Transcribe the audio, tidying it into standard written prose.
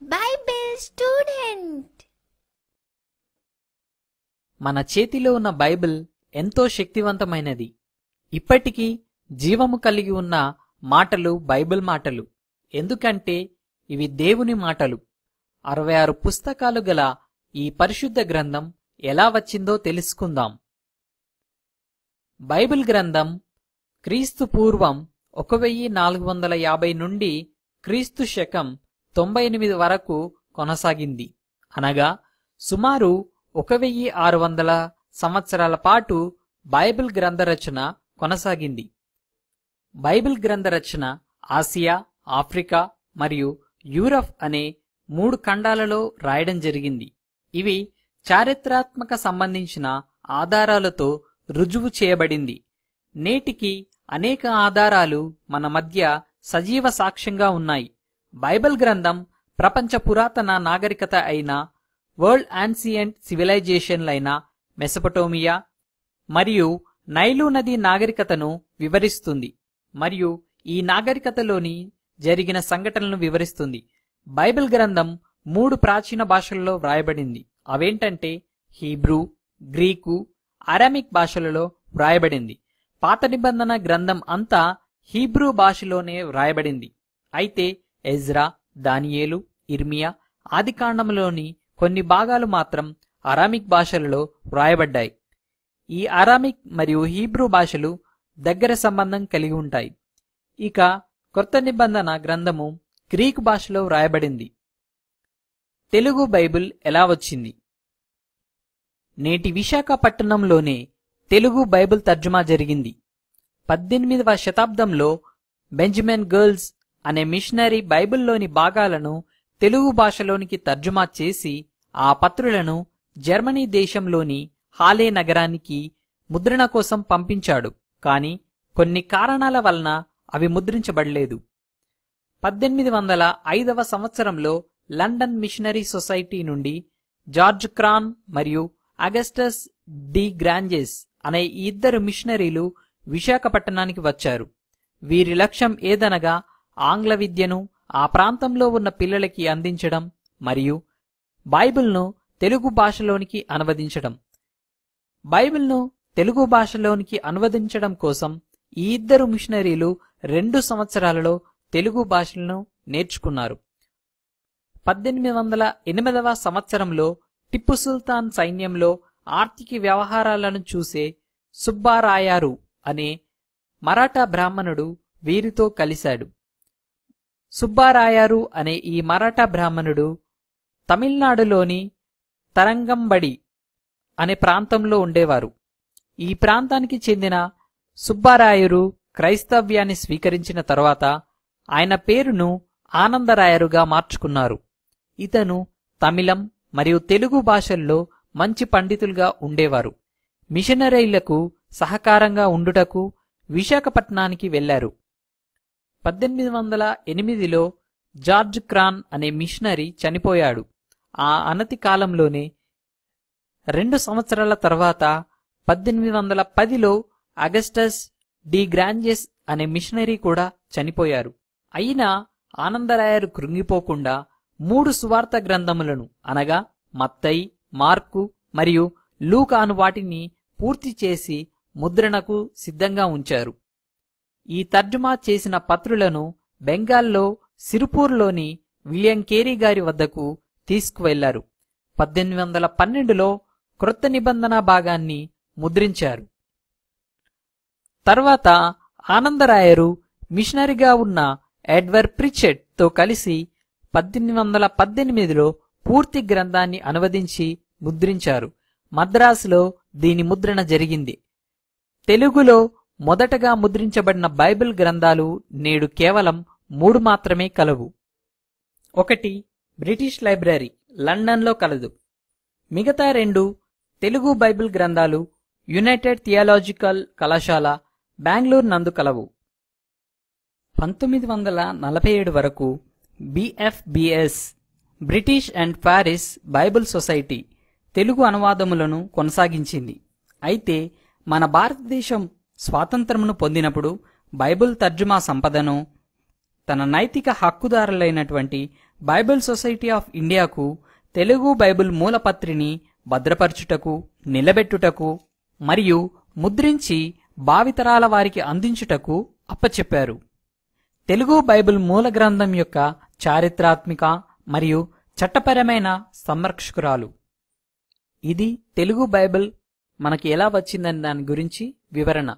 Bible student. మన చేతిలో ఉన్న బైబిల్ ఎంతో శక్తివంతమైనది. ఇప్పటికీ జీవము కలిగి ఉన్న మాటలు బైబిల్ మాటలు. ఎందుకంటే ఇవి దేవుని మాటలు. 66 పుస్తకాలు గల ఈ పరిశుద్ధ గ్రంథం ఎలా వచ్చిందో తెలుసుకుందాం. బైబిల్ గ్రంథం క్రీస్తు పూర్వం 1450 నుండి క్రీస్తు శకం 98 వరకు కొనసాగింది. అనగా సుమారు 1600 సంవత్సరాల పాటు బైబిల్ గ్రంథ రచన కొనసాగింది. బైబిల్ గ్రంథ రచన ఆసియా, ఆఫ్రికా మరియు యూరప్ అనే 3 ఖండాలలో రాయడం జరిగింది. ఇవి చారిత్రాత్మక సంబంధించిన ఆధారాలతో రుజువు చేయబడింది. నేటికి అనేక ఆధారాలు మన మధ్య సజీవ సాక్ష్యంగా ఉన్నాయి. బైబిల్ గ్రంథం ప్రపంచ పురాతన నాగరికత అయిన వరల్డ్ యాన్సియంట్ సివిలైజేషన్లైన మెసొపొటేమియా మరియు నైలు నది నాగరికతను వివరిస్తుంది మరియు ఈ నాగరికతలోని జరిగిన సంఘటనలను వివరిస్తుంది. బైబిల్ గ్రంథం 3 ప్రాచీన భాషలలో వ్రాయబడింది. అవేంటంటే హీబ్రూ, గ్రీకు, అరామిక్ భాషలలో వ్రాయబడింది. పాత నిబంధన గ్రంథం అంతా హీబ్రూ భాషలోనే వ్రాయబడింది. అయితే ఎజ్రా, దానియేలు, ఇర్మియా, ఆదికాండంలోని కొన్ని భాగాలు మాత్రం అరామిక్ భాషలలో వ్రాయబడ్డాయి. ఈ అరామిక్ మరియు హీబ్రూ భాషలు దగ్గర సంబంధం కలిగి ఉంటాయి. ఇక కొత్త నిబంధన గ్రంథము గ్రీకు భాషలో వ్రాయబడింది. తెలుగు బైబిల్ ఎలా వచ్చింది? నేటి విశాఖపట్నంలోనే తెలుగు బైబిల్ తర్జుమా జరిగింది. 18వ శతాబ్దంలో బెంజమిన్ గర్ల్స్ అనే మిషనరీ బైబిల్లోని భాగాలను తెలుగు భాషలోనికి తర్జుమా చేసి ఆ పత్రులను జర్మనీ దేశంలోని హాలే నగరానికి ముద్రణ కోసం పంపించాడు. కాని కొన్ని కారణాల వలన అవి ముద్రించబడలేదు. 1805వ సంవత్సరంలో లండన్ మిషనరీ సొసైటీ నుండి జార్జ్ క్రాన్ మరియు అగస్టస్ డి గ్రాంజెస్ అనే ఈ 2 మిషనరీలు విశాఖపట్నానికి వచ్చారు. వీరి లక్ష్యం ఏదనగా ఆంగ్ల విద్యను ఆ ప్రాంతంలో ఉన్న పిల్లలకి అందించడం మరియు బైబిల్ను తెలుగు భాషలోనికి అనువదించడం. బైబిల్ను తెలుగు భాషలోనికి అనువదించడం కోసం ఈ 2 మిషనరీలు 2 సంవత్సరాలలో తెలుగు భాషలను నేర్చుకున్నారు. 1808వ సంవత్సరంలో టిప్పు సుల్తాన్ సైన్యంలో ఆర్థిక వ్యవహారాలను చూసే సుబ్బారాయారు అనే మరాఠా బ్రాహ్మణుడు వీరితో కలిశాడు. సుబ్బారాయారు అనే ఈ మరాఠా బ్రాహ్మణుడు తమిళనాడులోని తరంగంబడి అనే ప్రాంతంలో ఉండేవారు. ఈ ప్రాంతానికి చెందిన సుబ్బారాయరు క్రైస్తవ్యాన్ని స్వీకరించిన తరువాత ఆయన పేరును ఆనందరాయరుగా మార్చుకున్నారు. ఇతను తమిళం మరియు తెలుగు భాషల్లో మంచి పండితులుగా ఉండేవారు. మిషనరీలకు సహకారంగా ఉండుటకు విశాఖపట్నానికి వెళ్లారు. 1808లో జార్జ్ క్రాన్ అనే మిషనరీ చనిపోయాడు. ఆ అనతి కాలంలోనే 2 సంవత్సరాల తర్వాత 1810లో అగస్టస్ డి గ్రాంజెస్ అనే మిషనరీ కూడా చనిపోయారు. అయినా ఆనందరాయరు కృంగిపోకుండా 3 సువార్త గ్రంథములను అనగా మత్తయి, మార్కు మరియు లూకా అను వాటిని పూర్తి చేసి ముద్రణకు సిద్ధంగా ఉంచారు. ఈ తర్జుమా చేసిన పత్రులను బెంగాల్లో సిరుపూర్లోని విలియం కేరీ గారి వద్దకు తీసుకువెళ్లారు. 1812లో క్రొత్త నిబంధన భాగాన్ని ముద్రించారు. తర్వాత ఆనందరాయరు మిషనరీగా ఉన్న ఎడ్వర్డ్ ప్రిచెట్ తో కలిసి 1818లో పూర్తి గ్రంథాన్ని అనువదించి ముద్రించారు. మద్రాసులో దీని ముద్రణ జరిగింది. తెలుగులో మొదటగా ముద్రించబడిన బైబిల్ గ్రంథాలు నేడు కేవలం 3 మాత్రమే కలవు. 1 బ్రిటిష్ లైబ్రరీ లండన్లో కలదు. మిగతా 2 తెలుగు బైబిల్ గ్రంథాలు యునైటెడ్ థియాలజికల్ కళాశాల బెంగళూరు నందు కలవు. 1947 వరకు BFBS British and Paris Bible Society Telugu అనువాదములను కొనసాగించింది. అయితే మన భారతదేశం స్వాతంత్రమును పొందినప్పుడు బైబిల్ తర్జుమా సంపదను తన నైతిక హక్కుదారులైనటువంటి బైబిల్ సొసైటీ ఆఫ్ ఇండియాకు తెలుగు బైబిల్ మూలపత్రిని భద్రపరచుటకు, నిలబెట్టుటకు మరియు ముద్రించి భావితరాల వారికి అందించుటకు అప్పచెప్పారు. తెలుగు బైబిల్ మూల గ్రంథం యొక్క చారిత్రాత్మిక మరియు చట్టపరమైన సంరక్షకురాలు. ఇది తెలుగు బైబిల్ మనకి ఎలా వచ్చిందని దాని గురించి వివరణ.